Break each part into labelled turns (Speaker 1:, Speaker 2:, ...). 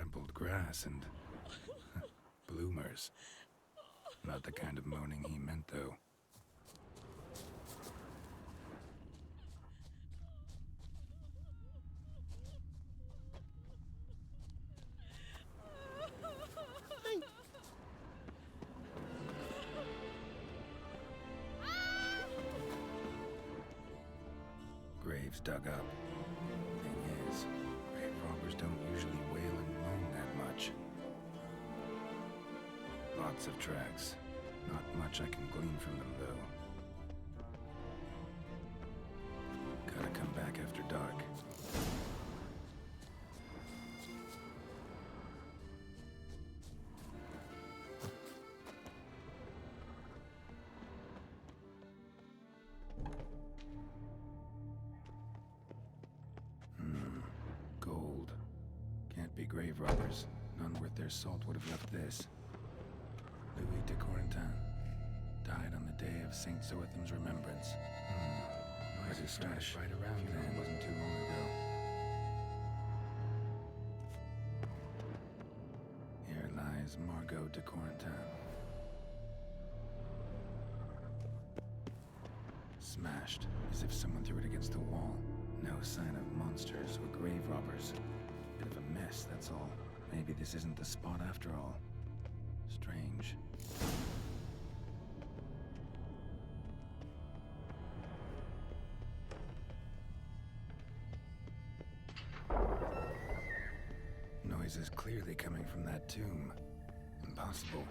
Speaker 1: trampled grass and bloomers. Not the kind of moaning he meant, though. Graves dug up. Thing is, grave robbers don't usually wail and moan that much. Lots of tracks. Not much I can glean from them, though. Gotta come back after dark. Gold. Can't be grave robbers. None worth their salt would have left this. Louis de Corentin died on the day of Saint Zoetham's remembrance. Noisy stash right around then. Wasn't too long ago. Here lies Margot de Corentin. Smashed, as if someone threw it against the wall. No sign of monsters or grave robbers. Bit of a mess, that's all. Maybe this isn't the spot after all. Strange. Noise is clearly coming from that tomb. Impossible.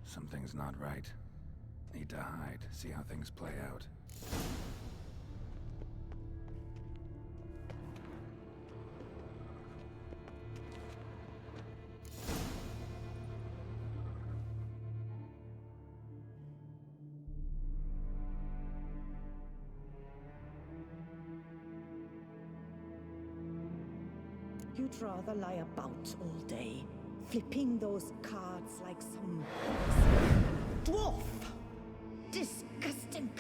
Speaker 1: Something's not right. Need to hide, see how things play out.
Speaker 2: You'd rather lie about all day, flipping those cards like some dwarf. Disgusting.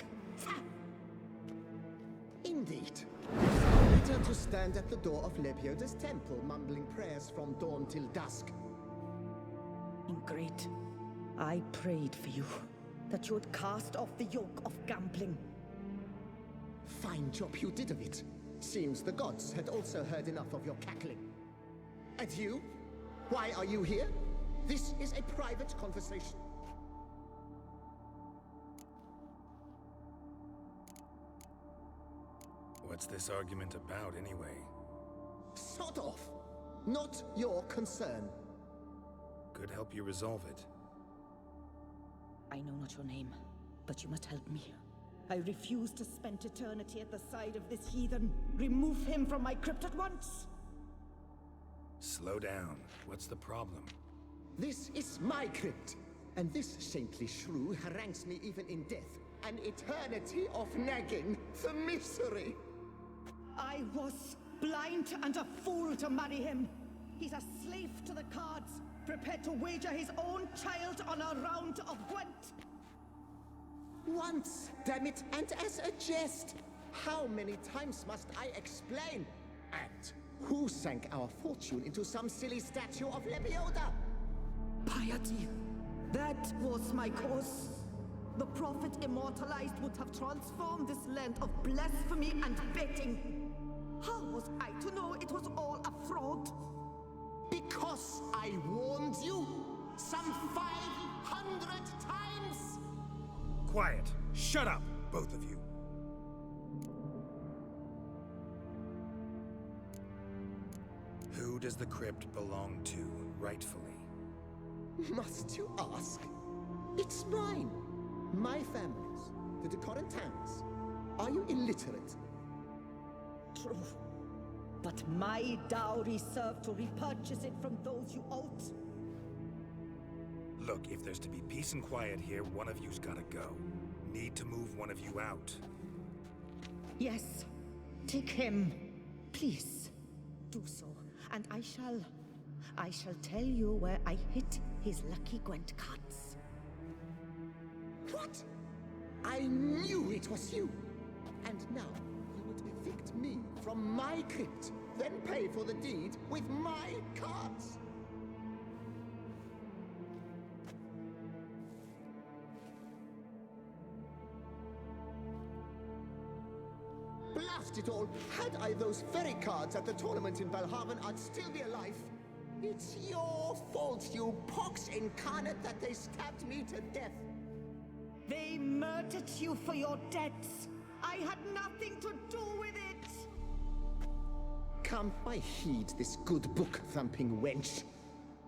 Speaker 3: Indeed. Better to stand at the door of Lepioda's temple, mumbling prayers from dawn till dusk.
Speaker 2: Ingrid, I prayed for you, that you would cast off the yoke of gambling.
Speaker 3: Fine job you did of it. Seems the gods had also heard enough of your cackling. And you? Why are you here? This is a private conversation.
Speaker 1: What's this argument about, anyway?
Speaker 3: Sod off! Not your concern.
Speaker 1: Could help you resolve it.
Speaker 2: I know not your name, but you must help me. I refuse to spend eternity at the side of this heathen. Remove him from my crypt at once!
Speaker 1: Slow down. What's the problem?
Speaker 3: This is my crypt, and this saintly shrew harangues me even in death. An eternity of nagging, the misery!
Speaker 2: I was blind and a fool to marry him. He's a slave to the cards, prepared to wager his own child on a round of Gwent.
Speaker 3: Once, damn it, and as a jest. How many times must I explain? And who sank our fortune into some silly statue of Lepioda?
Speaker 2: Piety. That was my cause. The prophet immortalized would have transformed this land of blasphemy and betting. How was I to know it was all a fraud?
Speaker 3: Because I warned you some 500 times!
Speaker 1: Quiet! Shut up, both of you! Who does the crypt belong to, rightfully?
Speaker 3: Must you ask? It's mine. My family's. The de Corentins. Are you illiterate?
Speaker 2: True. But my dowry served to repurchase it from those you owed.
Speaker 1: Look, if there's to be peace and quiet here, one of you's gotta go.
Speaker 4: need to move one of you out.
Speaker 2: Yes, take him. Please, do so, and I shall tell you where I hit his lucky Gwent cards.
Speaker 3: What? I knew it was you! And now you would evict me from my crypt, then pay for the deed with my cards! Blast it all! Had I those very cards at the tournament in Valhaven, I'd still be alive. It's your fault, you pox incarnate, that they stabbed me to death.
Speaker 2: They murdered you for your debts. I had nothing to do with it.
Speaker 3: Come, I heed this good book-thumping wench.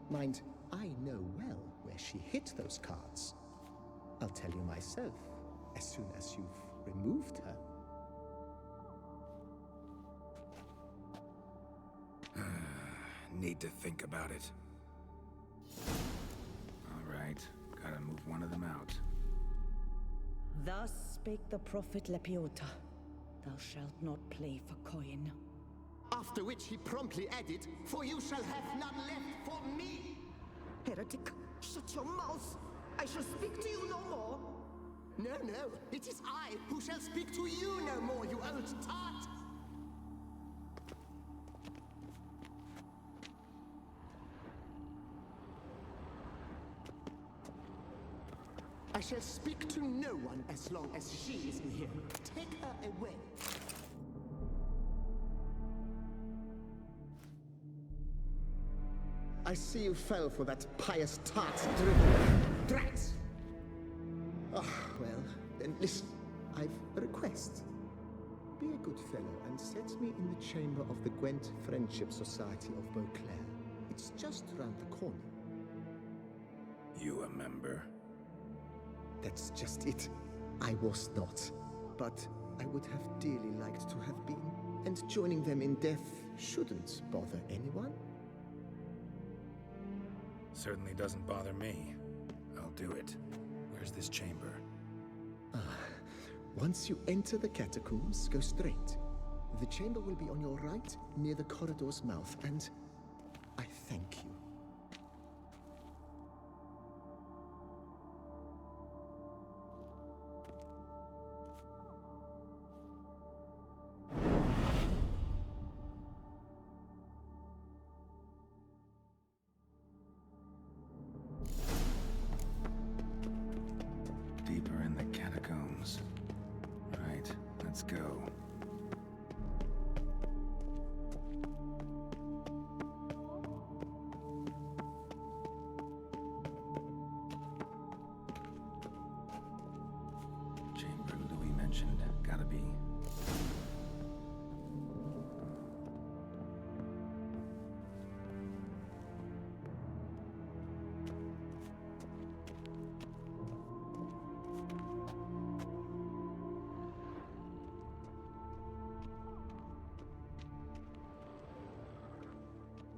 Speaker 3: Mind, I know well where she hid those cards. I'll tell you myself, as soon as you've removed her.
Speaker 4: Need to think about it.
Speaker 1: All right, gotta move one of them out.
Speaker 2: Thus spake the prophet Lepiota. Thou shalt not play for coin.
Speaker 3: After which he promptly added, "For you shall have none left for me."
Speaker 2: Heretic, shut your mouth. I shall speak to you no more.
Speaker 3: No, no, it is I who shall speak to you no more, you old tart. I shall speak to no one as long as she is in here. Take her away. I see you fell for that pious tart's drivel. Drats! Ah, well, then listen. I've a request. Be a good fellow and set me in the chamber of the Gwent Friendship Society of Beauclair. It's just round the corner.
Speaker 4: You a member?
Speaker 3: That's just it. I was not. But I would have dearly liked to have been. And joining them in death shouldn't bother anyone.
Speaker 4: Certainly doesn't bother me. I'll do it. Where's this chamber?
Speaker 3: Once you enter the catacombs, go straight. The chamber will be on your right, near the corridor's mouth, and I thank you.
Speaker 1: Deeper in the catacombs. Right, let's go. Chamber Louis mentioned. Gotta be.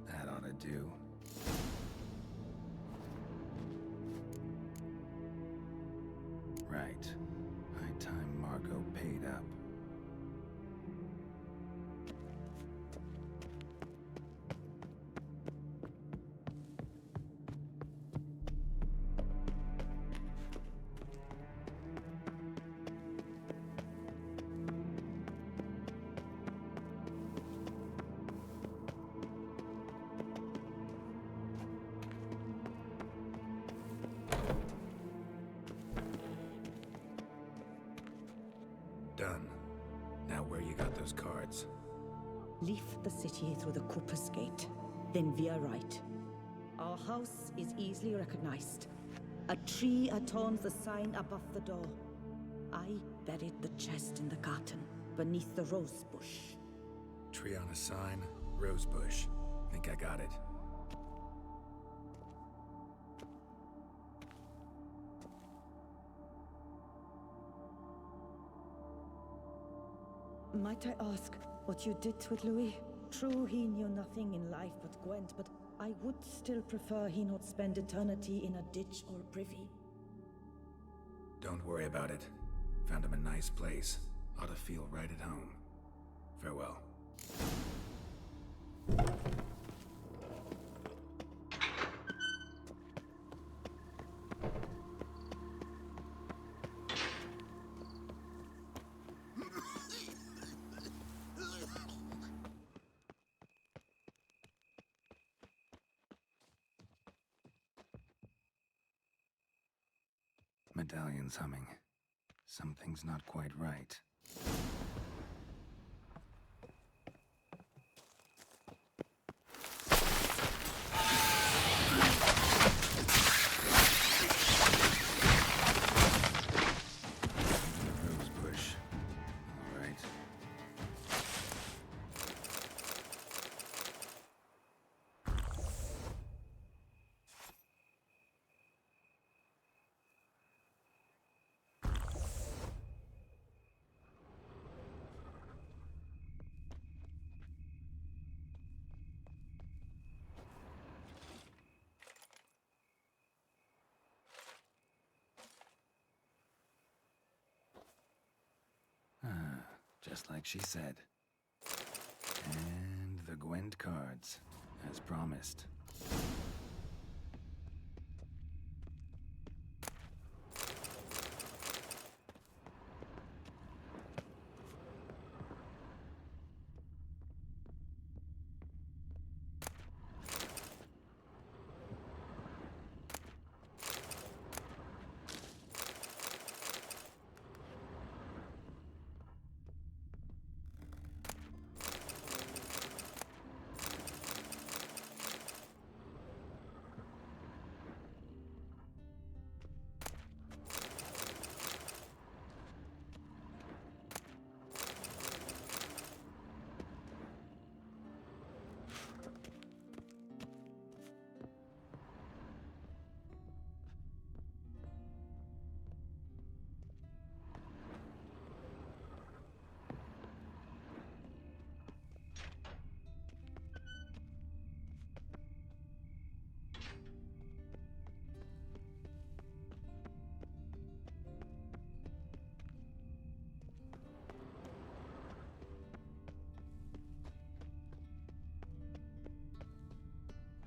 Speaker 1: That ought to do. Right. High time Margot paid up.
Speaker 4: Done. Now where you got those cards?
Speaker 2: Leave the city through the Cooper's Gate, then veer right. Our house is easily recognized. A tree adorns the sign above the door. I buried the chest in the garden, beneath the rose bush.
Speaker 4: Tree on a sign, rose bush. Think I got it.
Speaker 2: Might I ask what you did with Louis? True, he knew nothing in life but Gwent, but I would still prefer he not spend eternity in a ditch or privy.
Speaker 4: Don't worry about it.
Speaker 1: Found him a nice place. Ought to feel right at home. Farewell. Medallion's humming. Something's not quite right. Rose bush. All right. Just like she said. And the Gwent cards, as promised.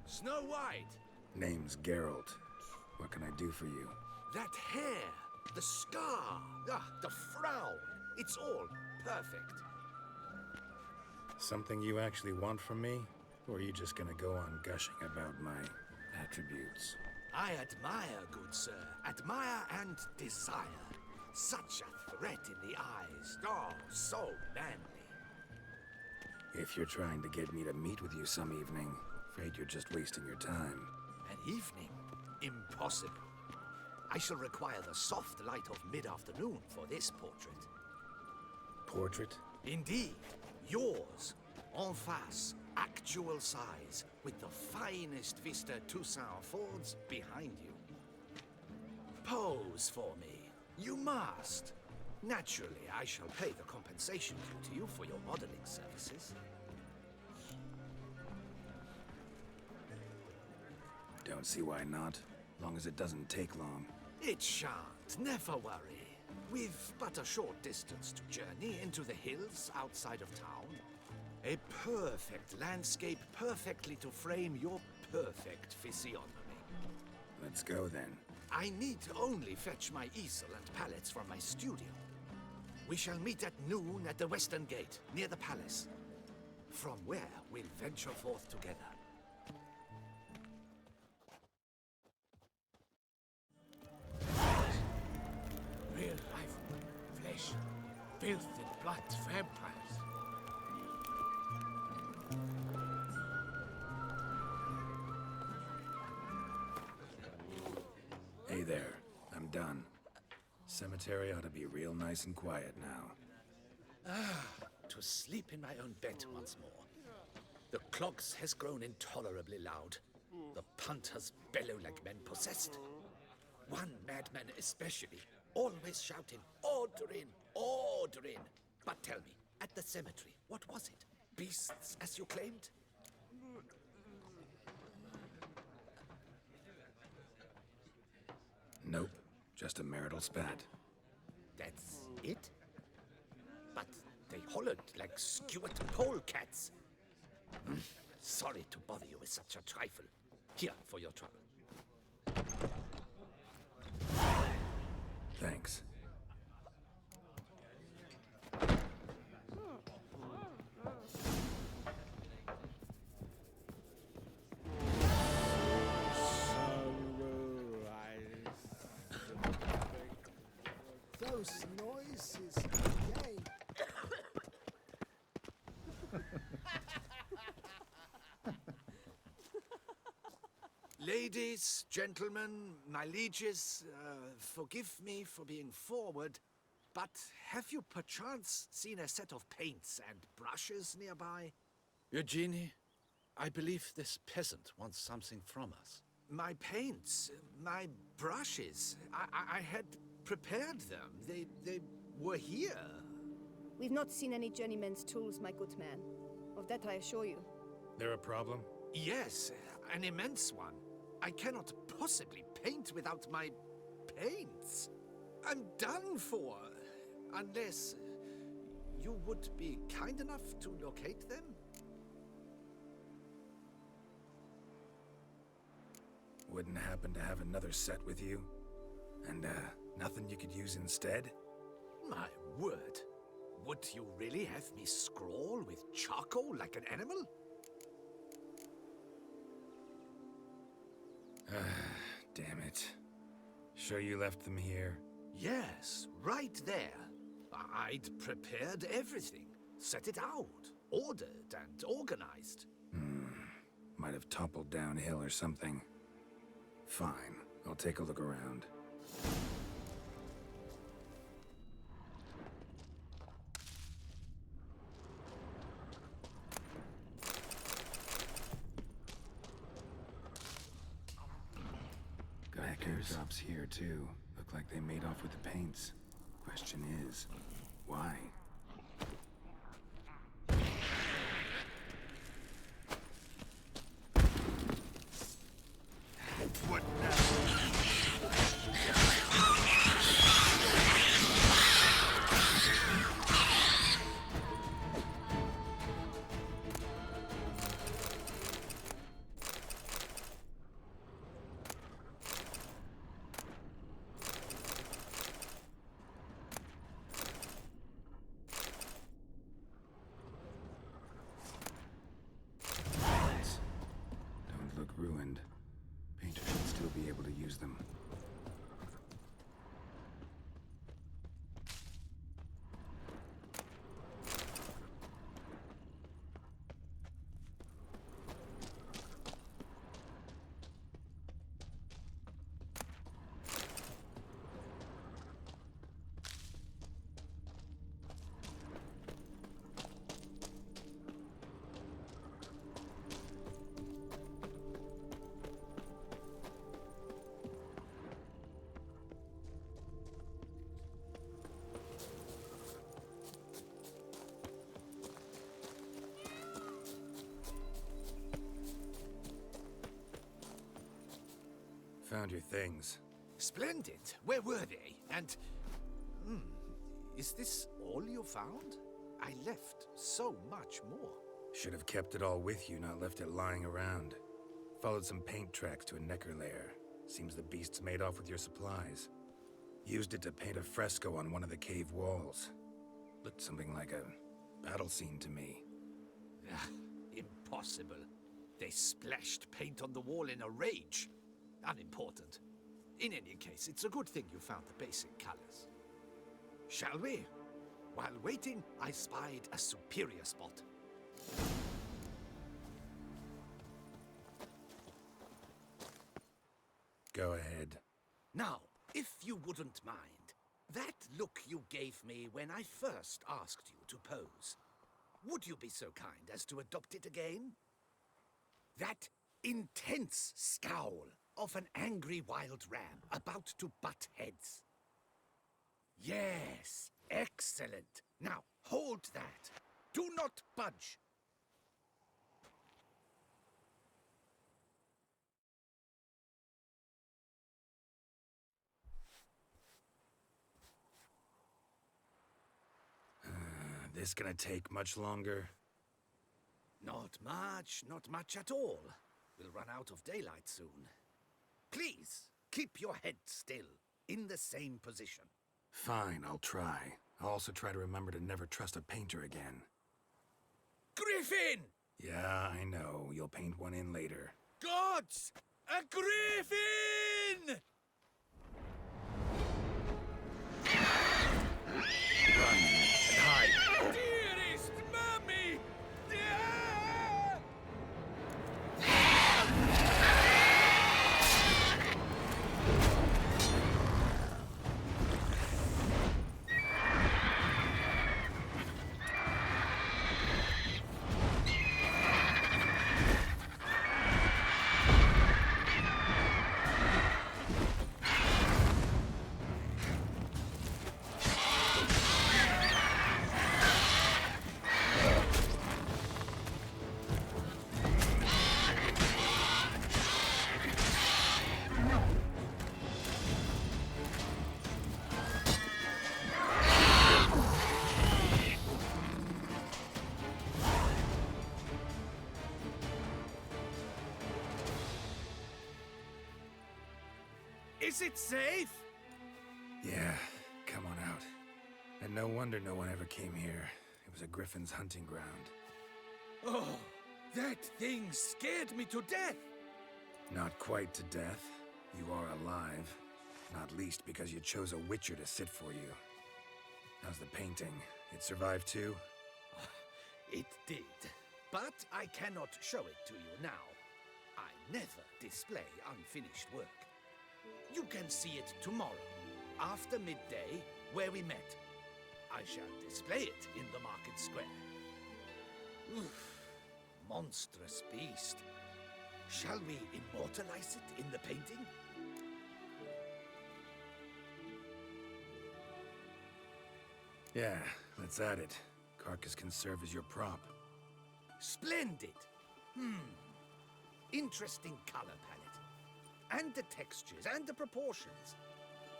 Speaker 5: Snow White!
Speaker 1: Name's Geralt. What can I do for you?
Speaker 5: That hair, the scar, the frown, it's all perfect.
Speaker 4: Something you actually want from me? Or are you just gonna go on gushing
Speaker 1: About my attributes.
Speaker 5: I admire, good sir, admire and desire. Such a threat in the eyes, oh, so manly.
Speaker 1: If you're trying to get me to meet with you some evening, afraid you're just wasting your time.
Speaker 5: An evening? Impossible. I shall require the soft light of mid-afternoon for this portrait.
Speaker 4: portrait?
Speaker 5: Indeed. Yours. En face. Actual size. With the finest vista Toussaint affords behind you. Pose for me. You must. Naturally, I shall pay the compensation due to you for your modeling services.
Speaker 1: Don't see why not. Long as it doesn't take long.
Speaker 5: It shan't. Never worry. We've but a short distance to journey into the hills outside of town. A perfect landscape perfectly to frame your perfect physiognomy.
Speaker 1: Let's go then.
Speaker 5: I need only fetch my easel and palettes from my studio. We shall meet at noon at the western gate, near the palace. From where we'll venture forth together.
Speaker 6: Real life, flesh, filth and blood vampires.
Speaker 1: Hey there. I'm done. Cemetery ought to be real nice and quiet now.
Speaker 5: To sleep in my own bed once more. The clogs has grown intolerably loud. The punters bellow like men possessed. One madman especially, always shouting, "Order in! Order in!" But tell me, at the cemetery, what was it? Beasts, as you claimed?
Speaker 1: Nope. Just a marital spat.
Speaker 5: That's it? But they hollered like skewered polecats. Sorry to bother you with such a trifle. Here for your trouble.
Speaker 1: Thanks.
Speaker 3: Those noises again.
Speaker 5: Ladies, gentlemen, my lieges, forgive me for being forward, but have you perchance seen a set of paints and brushes nearby?
Speaker 7: Eugenie, I believe this peasant wants something from us.
Speaker 5: My paints, my brushes, I had prepared them. They were here.
Speaker 8: We've not seen any journeyman's tools, my good man. Of that I assure you.
Speaker 4: There a problem?
Speaker 5: Yes, an immense one. I cannot possibly paint without my paints. I'm done for. Unless you would be kind enough to locate them?
Speaker 4: Wouldn't happen to have another set with you? And, nothing you could use instead?
Speaker 5: My word. Would you really have me scrawl with charcoal like an animal?
Speaker 4: Damn it. Sure you left them here?
Speaker 5: Yes, right there. I'd prepared everything. Set it out. Ordered and organized.
Speaker 4: Might have toppled downhill or something. Fine, I'll take a look around.
Speaker 1: Drops here, too. Look like they made off with the paints. Question is, why?
Speaker 5: What now?
Speaker 1: Don't look ruined. Painter should still be able to use them.
Speaker 4: Found your things.
Speaker 5: Splendid. Where were they? And... is this all you found? I left so much more.
Speaker 4: Should have kept it all with you, not left it lying around. Followed some paint tracks to a necker lair. Seems the beast's made off with your supplies. Used it to paint a fresco on one of the cave walls. Looked something like a battle scene to me.
Speaker 5: Impossible. They splashed paint on the wall in a rage. Unimportant. In any case, it's a good thing you found the basic colors. Shall we? While waiting, I spied a superior spot.
Speaker 4: Go ahead.
Speaker 5: Now, if you wouldn't mind, that look you gave me when I first asked you to pose, would you be so kind as to adopt it again? That intense scowl of an angry wild ram about to butt heads. Yes, excellent. Now, hold that. Do not budge.
Speaker 4: this gonna take much longer?
Speaker 5: Not much at all. We'll run out of daylight soon. Please, keep your head still, in the same position.
Speaker 4: Fine, I'll try. I'll also try to remember to never trust a painter again.
Speaker 5: Griffin!
Speaker 4: Yeah, I know. You'll paint one in later.
Speaker 5: Gods! A griffin!
Speaker 4: Run and hide.
Speaker 5: Dearest Mummy! Is it safe?
Speaker 4: Yeah, come on out. And no wonder no one ever came here. It was a griffin's hunting ground.
Speaker 5: Oh, that thing scared me to death.
Speaker 4: Not quite to death. You are alive. Not least because you chose a witcher to sit for you. How's the painting? It survived too?
Speaker 5: It did. But I cannot show it to you now. I never display unfinished work. You can see it tomorrow, after midday, where we met. I shall display it in the market square. Oof, monstrous beast. Shall we immortalize it in the painting?
Speaker 4: Yeah, let's add it. Carcass can serve as your prop.
Speaker 5: Splendid! Interesting color palette. And the textures, and the proportions.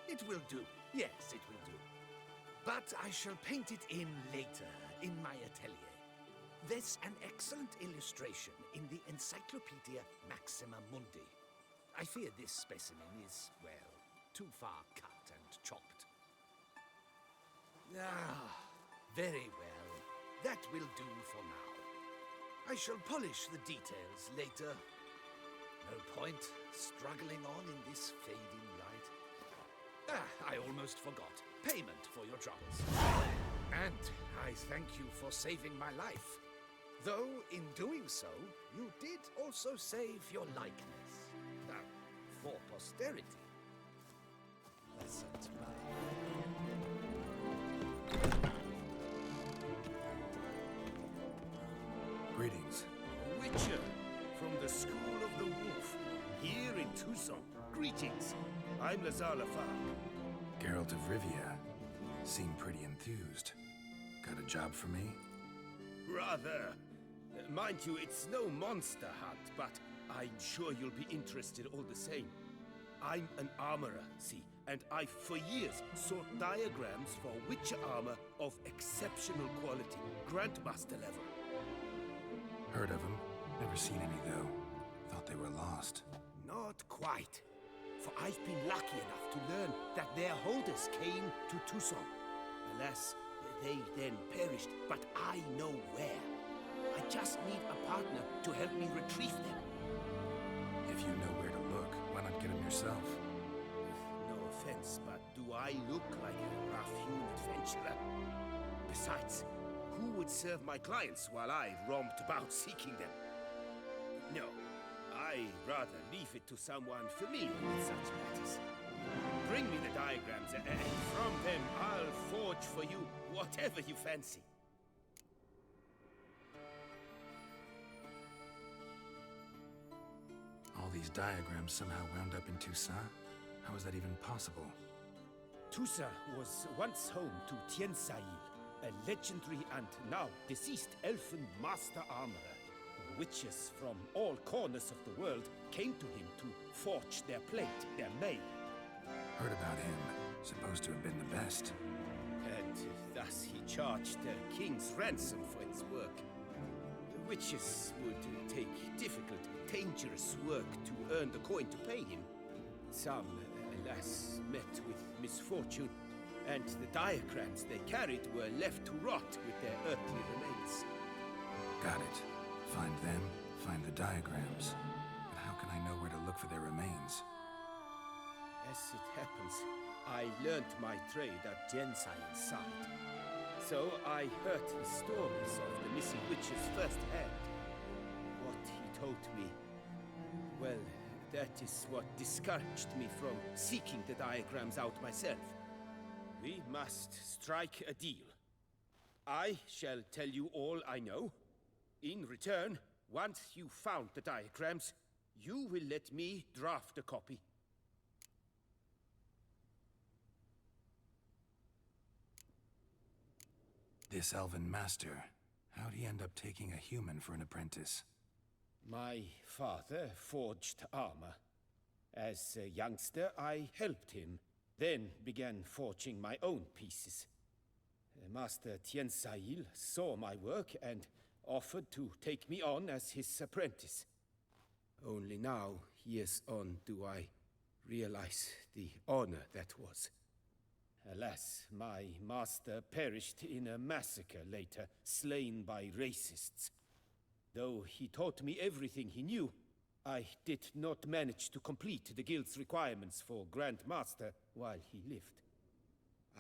Speaker 5: It will do. Yes, it will do. But I shall paint it in later, in my atelier. There's an excellent illustration in the Encyclopedia Maxima Mundi. I fear this specimen is, well, too far cut and chopped. Ah, very well. That will do for now. I shall polish the details later. No point struggling on in this fading light. Ah, I almost forgot. Payment for your troubles. And I thank you for saving my life. Though, in doing so, you did also save your likeness. For posterity. Pleasant
Speaker 4: Greetings.
Speaker 6: Witcher, from the School of the Wolf, here in Tucson. Greetings. I'm Lazar Lafargue.
Speaker 4: Geralt of Rivia. Seem pretty enthused. Got a job for me?
Speaker 6: Rather. Mind you, it's no monster hunt, but I'm sure you'll be interested all the same. I'm an armorer, see, and I've for years sought diagrams for Witcher armor of exceptional quality, Grandmaster level.
Speaker 4: Heard of them. Never seen any, though. Thought they were lost.
Speaker 6: Not quite. For I've been lucky enough to learn that their holders came to Tucson. Alas, they then perished, but I know where. I just need a partner to help me retrieve them.
Speaker 4: If you know where to look, why not get them yourself?
Speaker 6: No offense, but do I look like a rough-hewn adventurer? Besides, who would serve my clients while I romped about seeking them? No, I'd rather leave it to someone familiar with such matters. Bring me the diagrams, and from them I'll forge for you whatever you fancy.
Speaker 4: All these diagrams somehow wound up in Toussaint? How is that even possible?
Speaker 6: Toussaint was once home to Tiensail, a legendary and now deceased elfin master armorer. Witches from all corners of the world came to him to forge their plate, their mail.
Speaker 4: Heard about him. Supposed to have been the best.
Speaker 6: thus he charged the king's ransom for his work. The witches would take difficult, dangerous work to earn the coin to pay him. Some, alas, met with misfortune, and the diagrams they carried were left to rot with their earthly remains.
Speaker 4: Got it. Find them, find the diagrams. But how can I know where to look for their remains?
Speaker 6: As it happens, I learnt my trade at Jensian's side. So I heard the stories of the missing witches firsthand. What he told me, well, that is what discouraged me from seeking the diagrams out myself. We must strike a deal. I shall tell you all I know. In return, once you found the diagrams, you will let me draft a copy.
Speaker 4: This elven master, how'd he end up taking a human for an apprentice?
Speaker 6: My father forged armor. As a youngster, I helped him, then began forging my own pieces. Master Tiensail saw my work and offered to take me on as his apprentice. Only now, years on, do I realize the honor that was. Alas, my master perished in a massacre later, slain by racists. Though he taught me everything he knew, I did not manage to complete the guild's requirements for Grand Master while he lived.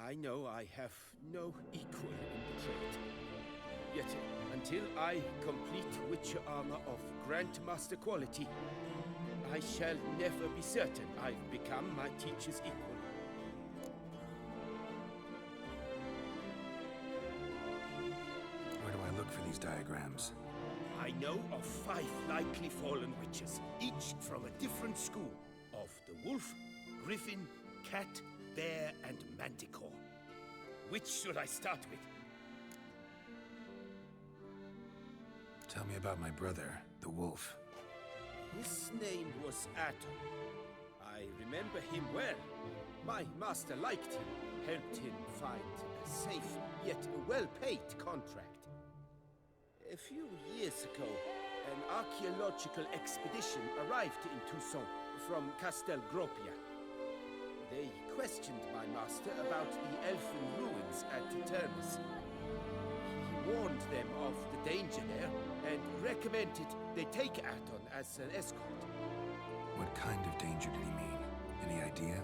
Speaker 6: I know I have no equal in the trade. Yet, until I complete Witcher armor of Grandmaster quality, I shall never be certain I've become my teacher's equal.
Speaker 4: Where do I look for these diagrams?
Speaker 6: I know of 5 likely fallen witches, each from a different school of the wolf, griffin, cat, bear, and manticore. Which should I start with?
Speaker 4: Tell me about my brother, the wolf.
Speaker 6: His name was Atom. I remember him well. My master liked him, helped him find a safe, yet a well-paid contract. A few years ago, an archaeological expedition arrived in Toussaint from Castel Gropia. They questioned my master about the elfin ruins at Turnus. He warned them of the danger there and recommended they take Aton as an escort.
Speaker 4: What kind of danger did he mean? Any idea?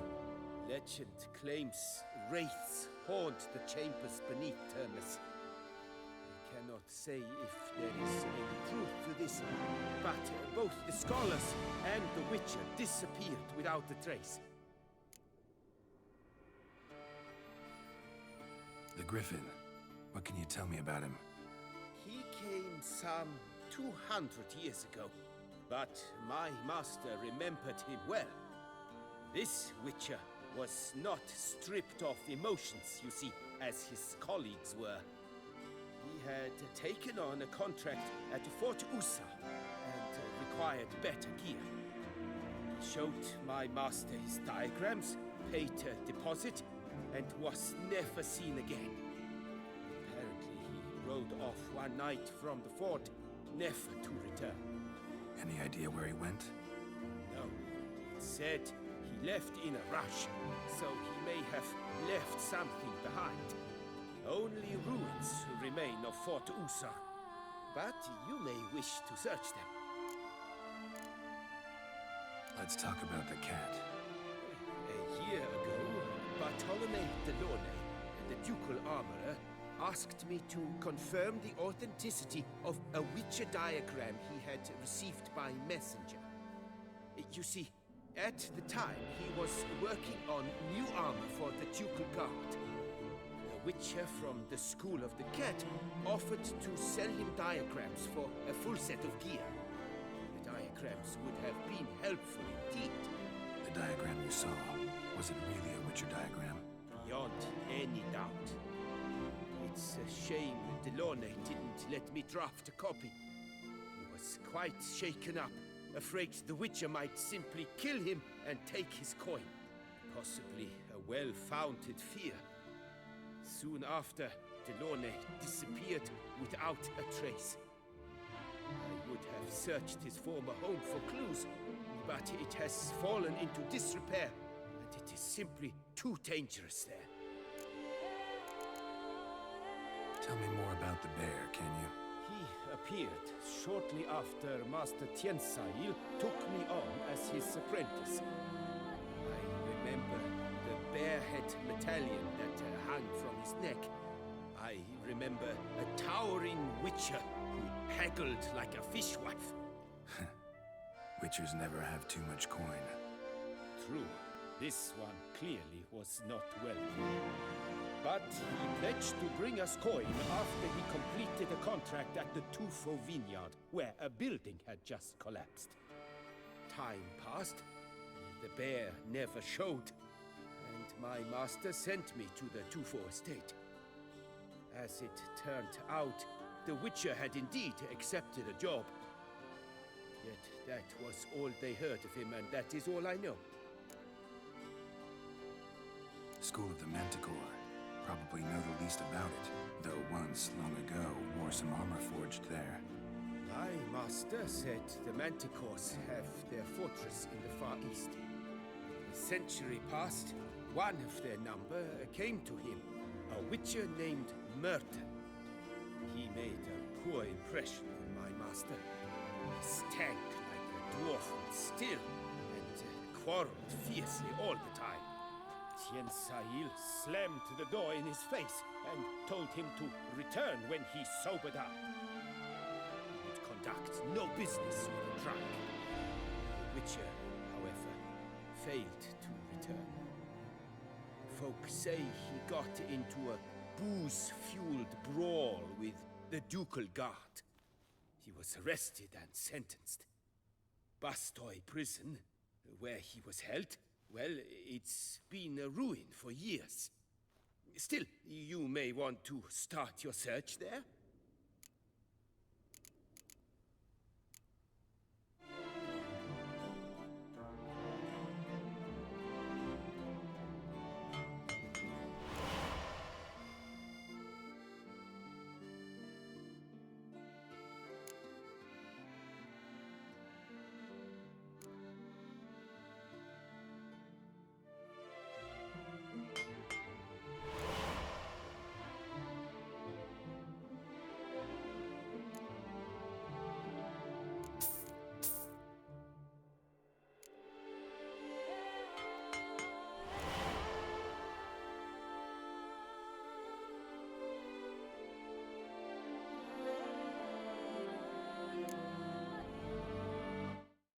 Speaker 6: Legend claims wraiths haunt the chambers beneath Turnus. I cannot say if there is any truth to this, but both the scholars and the Witcher disappeared without a trace.
Speaker 4: The Griffin. What can you tell me about him?
Speaker 6: He came some 200 years ago, but my master remembered him well. This Witcher was not stripped of emotions, you see, as his colleagues were. He had taken on a contract at Fort Usa and required better gear. He showed my master his diagrams, paid a deposit, and was never seen again. Apparently, he rode off one night from the fort, never to return.
Speaker 4: Any idea where he went?
Speaker 6: No. It said he left in a rush, so he may have left something behind. Only ruins remain of Fort Usa, but you may wish to search them.
Speaker 4: Let's talk about the cat.
Speaker 6: A year ago, Bartolome Delaunay, the ducal armorer, asked me to confirm the authenticity of a Witcher diagram he had received by messenger. You see, at the time he was working on new armor for the ducal guard. The Witcher from the School of the Cat offered to sell him diagrams for a full set of gear. The diagrams would have been helpful indeed.
Speaker 4: The diagram you saw, was it really a Witcher diagram?
Speaker 6: Beyond any doubt. It's a shame Delaunay didn't let me draft a copy. He was quite shaken up, afraid the Witcher might simply kill him and take his coin. Possibly a well-founded fear. Soon after, Delaunay disappeared without a trace. I would have searched his former home for clues, but it has fallen into disrepair, and it is simply too dangerous there.
Speaker 4: Tell me more about the bear, can you?
Speaker 6: He appeared shortly after Master Tiensail took me on as his apprentice. I remember the bear-head medallion that hung from his neck. I remember a towering witcher who haggled like a fishwife.
Speaker 4: Witchers never have too much coin.
Speaker 6: True, this one clearly was not wealthy. But he pledged to bring us coin after he completed a contract at the Tufo vineyard, where a building had just collapsed. Time passed, the bear never showed, and my master sent me to the Tufo estate. As it turned out, the Witcher had indeed accepted a job. Yet that was all they heard of him, and that is all I know.
Speaker 4: School of the Manticore. Probably know the least about it, though once, long ago, wore some armor forged there.
Speaker 6: My master said the Manticores have their fortress in the Far East. A century passed, one of their number came to him, a witcher named Merton. He made a poor impression on my master. He stank like a dwarf still, and quarreled fiercely all the time. Tiensail slammed the door in his face and told him to return when he sobered up. He would conduct no business with a drunk. The Witcher, however, failed to return. Folk say he got into a booze-fueled brawl with the ducal guard. He was arrested and sentenced. Bastoy prison, where he was held, well, it's been a ruin for years. Still, you may want to start your search there.